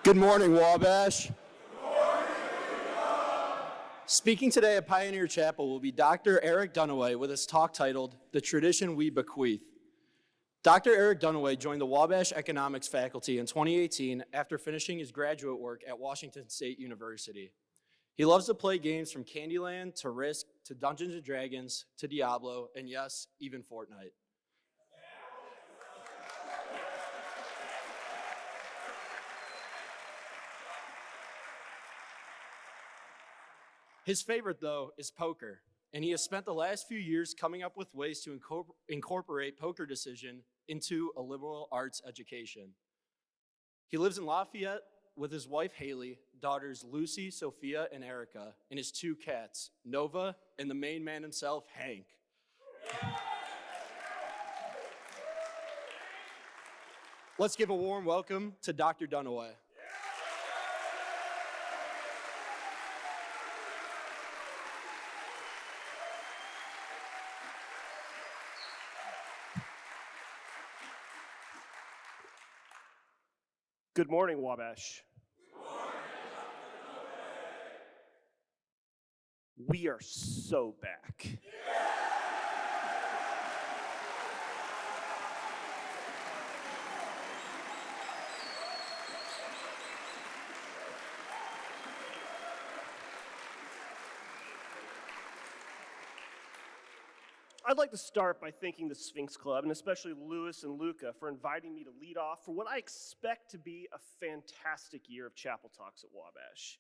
Good morning, Wabash. Speaking today at Pioneer Chapel will be Dr. Eric Dunaway with his talk titled, The Tradition We Bequeath. Dr. Eric Dunaway joined the Wabash Economics faculty in 2018 after finishing his graduate work at Washington State University. He loves to play games from Candyland to Risk to Dungeons & Dragons to Diablo, and yes, even Fortnite. His favorite, though, is poker, and he has spent the last few years coming up with ways to incorporate poker decision into a liberal arts education. He lives in Lafayette with his wife, Haley, daughters Lucy, Sophia, and Erica, and his two cats, Nova, and the main man himself, Hank. Let's give a warm welcome to Dr. Dunaway. Good morning, Wabash. Good morning, We are so back. I'd like to start by thanking the Sphinx Club, and especially Louis and Luca, for inviting me to lead off for what I expect to be a fantastic year of Chapel Talks at Wabash.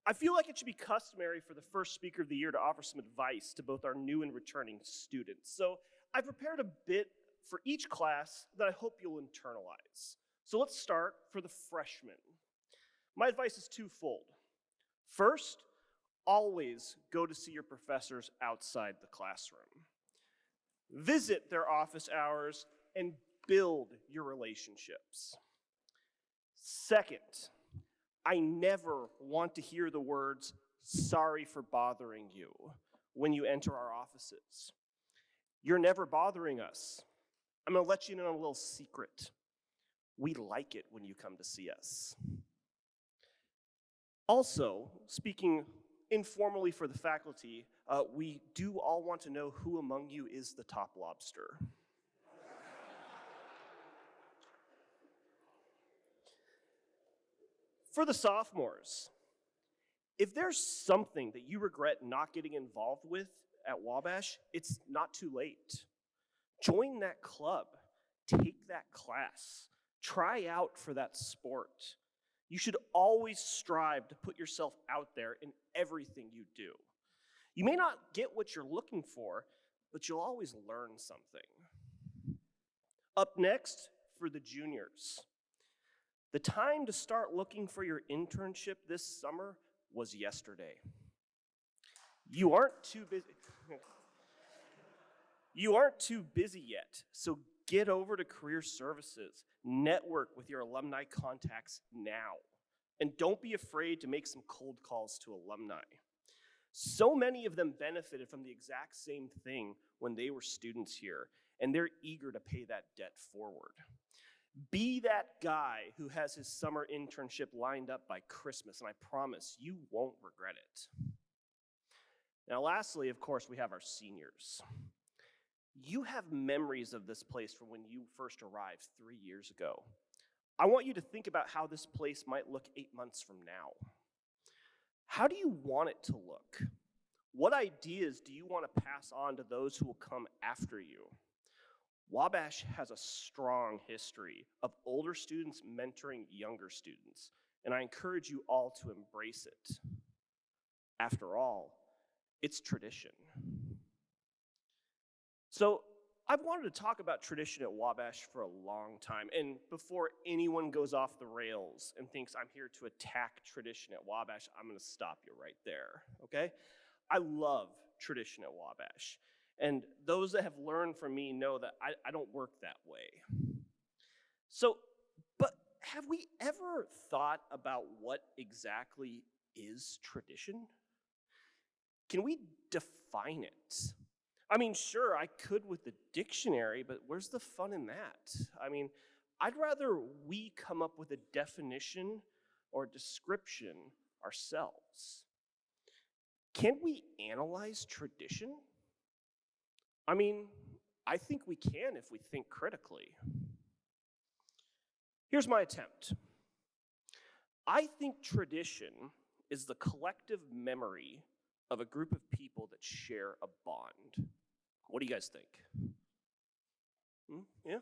I feel like it should be customary for the first speaker of the year to offer some advice to both our new and returning students. So I prepared a bit for each class that I hope you'll internalize. So let's start for the freshmen. My advice is twofold. First, always go to see your professors outside the classroom. Visit their office hours and build your relationships. Second, I never want to hear the words, "sorry for bothering you," when you enter our offices. You're never bothering us. I'm gonna let you in on a little secret. We like it when you come to see us. Also, speaking informally for the faculty, we do all want to know who among you is the top lobster. For the sophomores, if there's something that you regret not getting involved with at Wabash, it's not too late. Join that club, take that class, try out for that sport. You should always strive to put yourself out there in everything you do. You may not get what you're looking for, but you'll always learn something. Up next, for the juniors. The time to start looking for your internship this summer was yesterday. You aren't too busy. You aren't too busy yet, so get over to Career Services. Network with your alumni contacts now. And don't be afraid to make some cold calls to alumni. So many of them benefited from the exact same thing when they were students here, and they're eager to pay that debt forward. Be that guy who has his summer internship lined up by Christmas, and I promise you won't regret it. Now, lastly, of course, we have our seniors. You have memories of this place from when you first arrived 3 years ago. I want you to think about how this place might look 8 months from now. How do you want it to look? What ideas do you want to pass on to those who will come after you? Wabash has a strong history of older students mentoring younger students, and I encourage you all to embrace it. After all, it's tradition. So I've wanted to talk about tradition at Wabash for a long time, and before anyone goes off the rails and thinks I'm here to attack tradition at Wabash, I'm gonna stop you right there, okay? I love tradition at Wabash, and those that have learned from me know that I don't work that way. So, but have we ever thought about what exactly is tradition? Can we define it? I mean, sure, I could with the dictionary, but where's the fun in that? I mean, I'd rather we come up with a definition or description ourselves. Can we analyze tradition? I mean, I think we can if we think critically. Here's my attempt. I think tradition is the collective memory of a group of people that share a bond. What do you guys think? Yeah?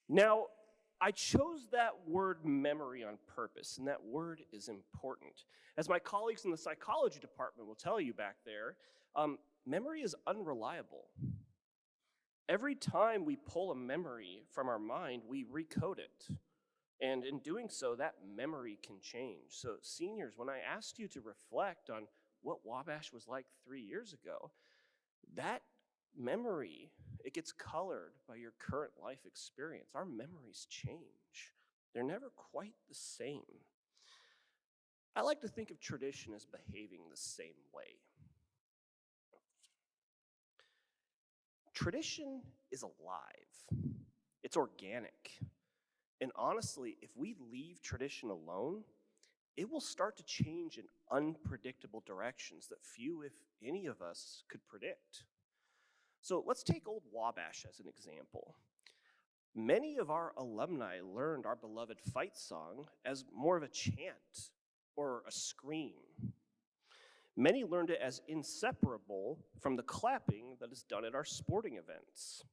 Now, I chose that word memory on purpose, and that word is important. As my colleagues in the psychology department will tell you back there, memory is unreliable. Every time we pull a memory from our mind, we recode it. And in doing so, that memory can change. So seniors, when I asked you to reflect on what Wabash was like 3 years ago, that memory, it gets colored by your current life experience. Our memories change. They're never quite the same. I like to think of tradition as behaving the same way. Tradition is alive. It's organic. And honestly, if we leave tradition alone, it will start to change in unpredictable directions that few, if any of us, could predict. So let's take Old Wabash as an example. Many of our alumni learned our beloved fight song as more of a chant or a scream. Many learned it as inseparable from the clapping that is done at our sporting events.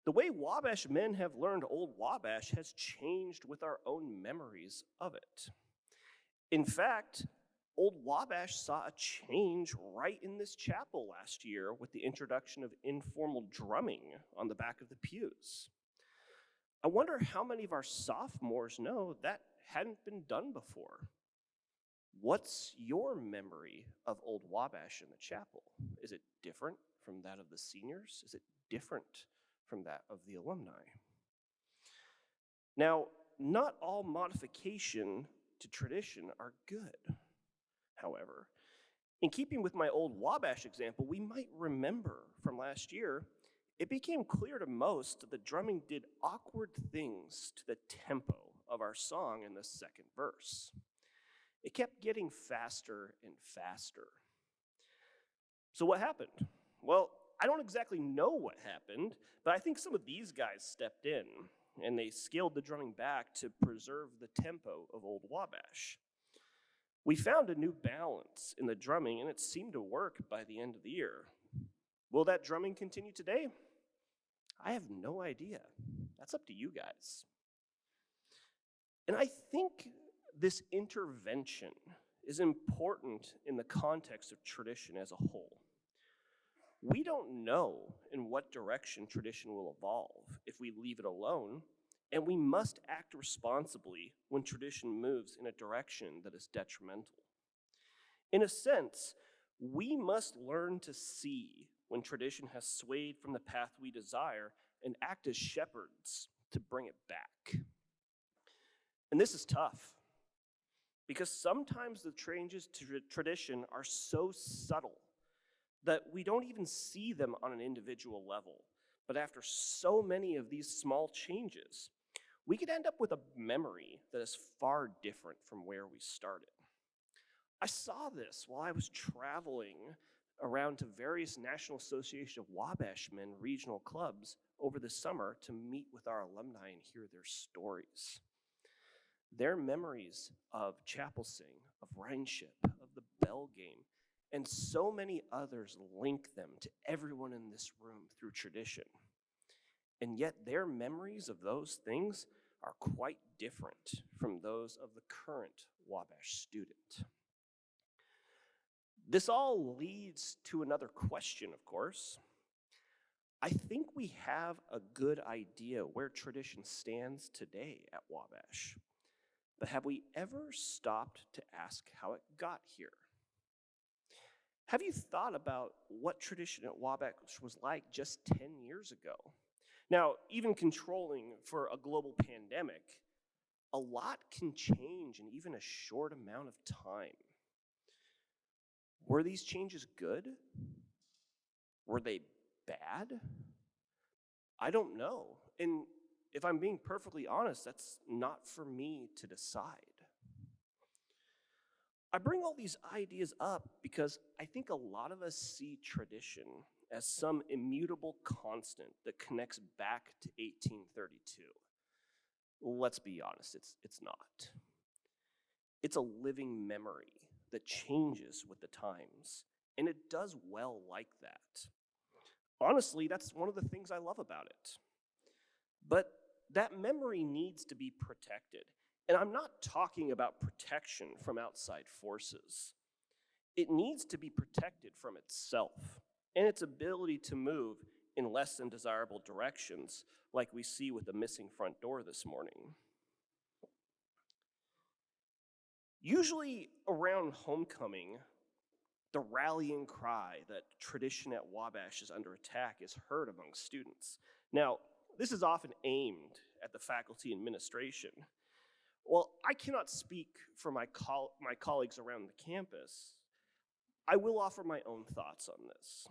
The way Wabash men have learned Old Wabash has changed with our own memories of it. In fact, Old Wabash saw a change right in this chapel last year with the introduction of informal drumming on the back of the pews. I wonder how many of our sophomores know that hadn't been done before. What's your memory of Old Wabash in the chapel? Is it different from that of the seniors? Is it different from that of the alumni? Now, not all modification to tradition are good. However, in keeping with my Old Wabash example, we might remember from last year, it became clear to most that the drumming did awkward things to the tempo of our song in the second verse. It kept getting faster and faster. So what happened? Well, I don't exactly know what happened, but I think some of these guys stepped in and they scaled the drumming back to preserve the tempo of Old Wabash. We found a new balance in the drumming, and it seemed to work by the end of the year. Will that drumming continue today? I have no idea. That's up to you guys. And I think this intervention is important in the context of tradition as a whole. We don't know in what direction tradition will evolve if we leave it alone, and we must act responsibly when tradition moves in a direction that is detrimental. In a sense, we must learn to see when tradition has swayed from the path we desire and act as shepherds to bring it back. And this is tough, because sometimes the changes to tradition are so subtle that we don't even see them on an individual level. But after so many of these small changes, we could end up with a memory that is far different from where we started. I saw this while I was traveling around to various National Association of Wabash Men regional clubs over the summer to meet with our alumni and hear their stories. Their memories of chapel sing, of Rhineship, of the bell game, and so many others link them to everyone in this room through tradition. And yet their memories of those things are quite different from those of the current Wabash student. This all leads to another question, of course. I think we have a good idea where tradition stands today at Wabash, but have we ever stopped to ask how it got here? Have you thought about what tradition at Wabash was like just 10 years ago? Now, even controlling for a global pandemic, a lot can change in even a short amount of time. Were these changes good? Were they bad? I don't know. And if I'm being perfectly honest, that's not for me to decide. I bring all these ideas up because I think a lot of us see tradition as some immutable constant that connects back to 1832. Let's be honest, it's not. It's a living memory that changes with the times, and it does well like that. Honestly, that's one of the things I love about it. But that memory needs to be protected. And I'm not talking about protection from outside forces. It needs to be protected from itself and its ability to move in less than desirable directions, like we see with the missing front door this morning. Usually around homecoming, the rallying cry that tradition at Wabash is under attack is heard among students. Now, this is often aimed at the faculty administration. While I cannot speak for my colleagues around the campus, I will offer my own thoughts on this.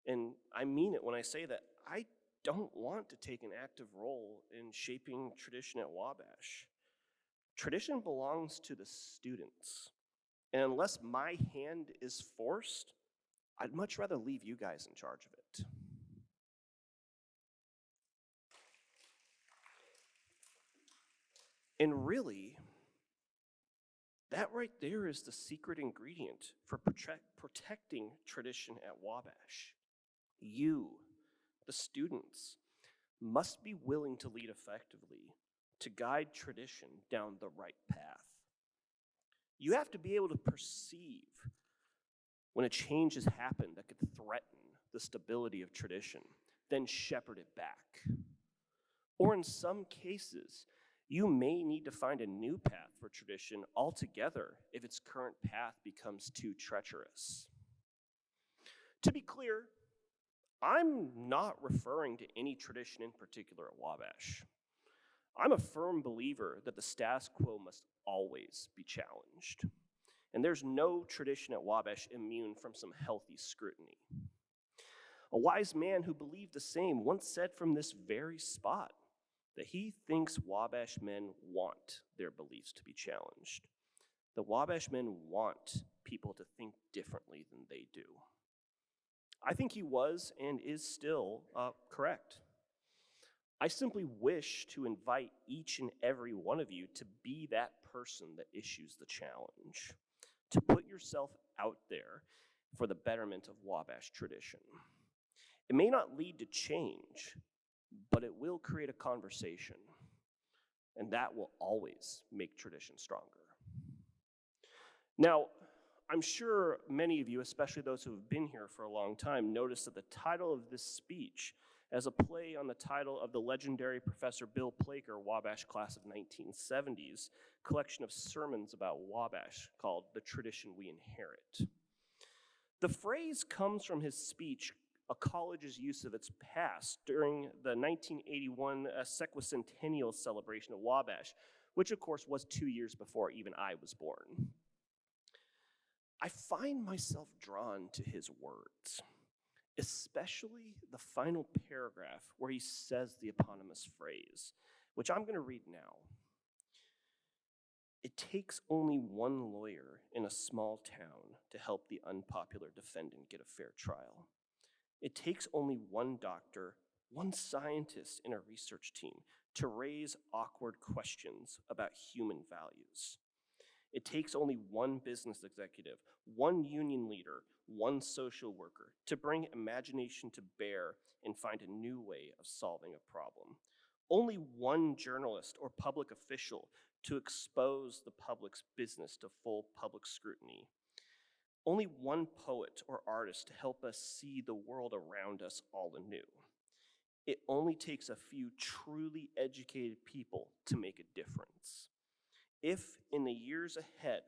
And I mean it when I say that I don't want to take an active role in shaping tradition at Wabash. Tradition belongs to the students. And unless my hand is forced, I'd much rather leave you guys in charge of it. And really, that right there is the secret ingredient for protecting tradition at Wabash. You, the students, must be willing to lead effectively, to guide tradition down the right path. You have to be able to perceive when a change has happened that could threaten the stability of tradition, then shepherd it back. Or in some cases, you may need to find a new path for tradition altogether if its current path becomes too treacherous. To be clear, I'm not referring to any tradition in particular at Wabash. I'm a firm believer that the status quo must always be challenged. And there's no tradition at Wabash immune from some healthy scrutiny. A wise man who believed the same once said from this very spot that he thinks Wabash men want their beliefs to be challenged. The Wabash men want people to think differently than they do. I think he was and is still correct. I simply wish to invite each and every one of you to be that person that issues the challenge, to put yourself out there for the betterment of Wabash tradition. It may not lead to change, but it will create a conversation, and that will always make tradition stronger. Now, I'm sure many of you, especially those who have been here for a long time, noticed that the title of this speech as a play on the title of the legendary Professor Bill Plaker, Wabash class of 1970s, collection of sermons about Wabash called The Tradition We Inherit. The phrase comes from his speech, a college's use of its past during the 1981 sesquicentennial celebration of Wabash, which of course was 2 years before even I was born. I find myself drawn to his words, especially the final paragraph where he says the eponymous phrase, which I'm going to read now. It takes only one lawyer in a small town to help the unpopular defendant get a fair trial. It takes only one doctor, one scientist in a research team to raise awkward questions about human values. It takes only one business executive, one union leader, one social worker to bring imagination to bear and find a new way of solving a problem. Only one journalist or public official to expose the public's business to full public scrutiny. Only one poet or artist to help us see the world around us all anew. It only takes a few truly educated people to make a difference. If in the years ahead,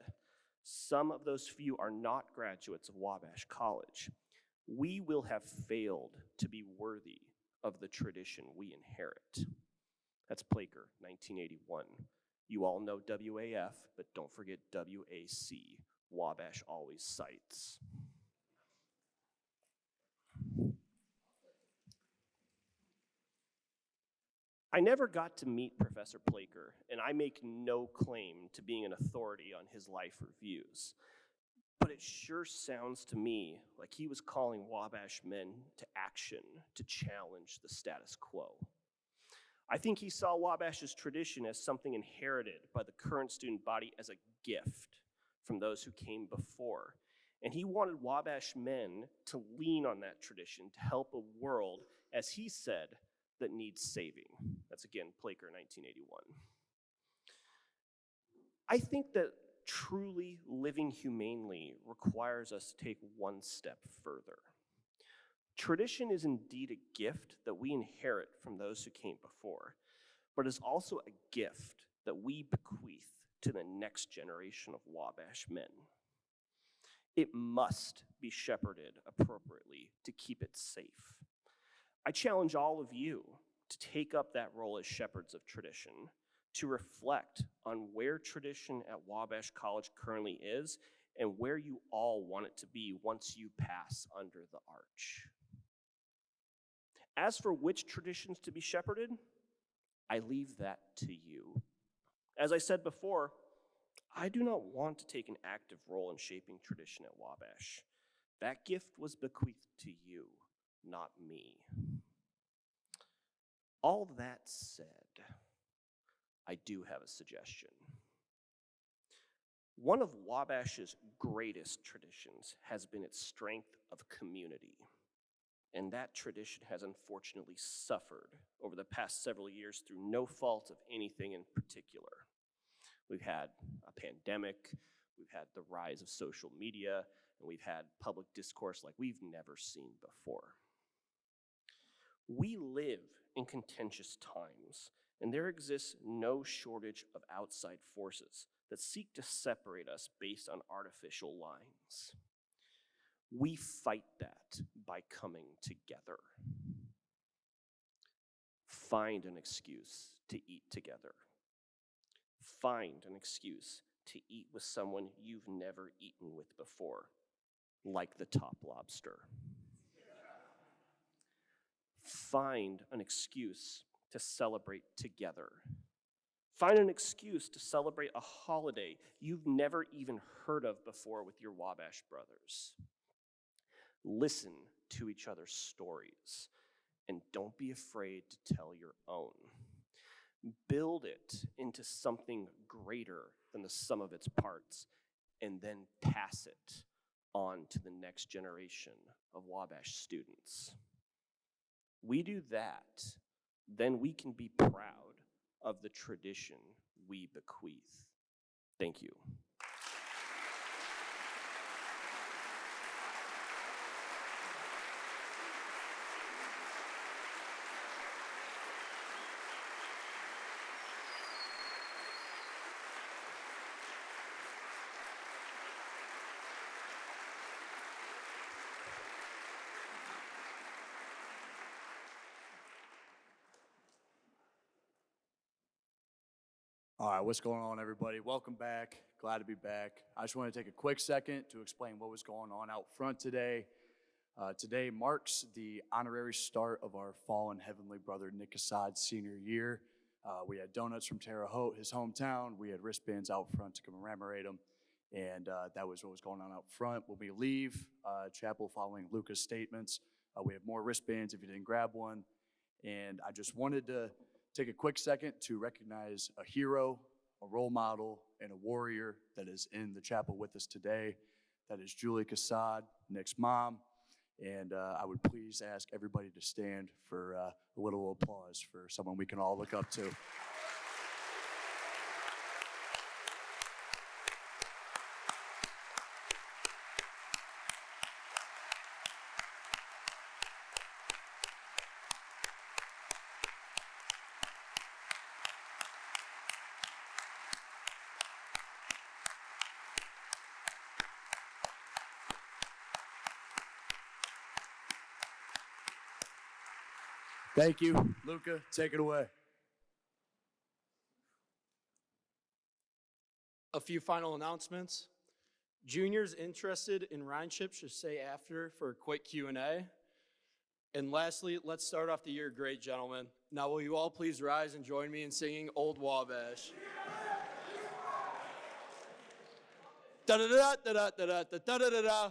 some of those few are not graduates of Wabash College, we will have failed to be worthy of the tradition we inherit. That's Plaker, 1981. You all know WAF, but don't forget WAC. Wabash always cites. I never got to meet Professor Plaker, and I make no claim to being an authority on his life or views. But it sure sounds to me like he was calling Wabash men to action to challenge the status quo. I think he saw Wabash's tradition as something inherited by the current student body as a gift from those who came before. And he wanted Wabash men to lean on that tradition to help a world, as he said, that needs saving. That's again, Plaker, 1981. I think that truly living humanely requires us to take one step further. Tradition is indeed a gift that we inherit from those who came before, but is also a gift that we bequeath to the next generation of Wabash men. It must be shepherded appropriately to keep it safe. I challenge all of you to take up that role as shepherds of tradition, to reflect on where tradition at Wabash College currently is and where you all want it to be once you pass under the arch. As for which traditions to be shepherded, I leave that to you. As I said before, I do not want to take an active role in shaping tradition at Wabash. That gift was bequeathed to you, not me. All that said, I do have a suggestion. One of Wabash's greatest traditions has been its strength of community. And that tradition has unfortunately suffered over the past several years through no fault of anything in particular. We've had a pandemic, we've had the rise of social media, and we've had public discourse like we've never seen before. We live in contentious times, and there exists no shortage of outside forces that seek to separate us based on artificial lines. We fight that by coming together. Find an excuse to eat together. Find an excuse to eat with someone you've never eaten with before, like the top lobster. Find an excuse to celebrate together. Find an excuse to celebrate a holiday you've never even heard of before with your Wabash brothers. Listen to each other's stories, and don't be afraid to tell your own. Build it into something greater than the sum of its parts, and then pass it on to the next generation of Wabash students. We do that, then we can be proud of the tradition we bequeath. Thank you. All right, what's going on, everybody? Welcome back. Glad to be back. I just want to take a quick second to explain what was going on out front today. Today marks the honorary start of our fallen heavenly brother Nick Assad's senior year. We had donuts from Terre Haute, his hometown. We had wristbands out front to commemorate him, and that was what was going on out front. When we leave chapel following Luca's statements, we have more wristbands if you didn't grab one. And I just wanted to take a quick second to recognize a hero, a role model, and a warrior that is in the chapel with us today. That is Julie Assad, Nick's mom. And I would please ask everybody to stand for a little applause for someone we can all look up to. Thank you. Luca, take it away. A few final announcements. Juniors interested in Rhineship should stay after for a quick Q&A. And lastly, let's start off the year great, gentlemen. Now will you all please rise and join me in singing Old Wabash? Da da da da da da da da da da da.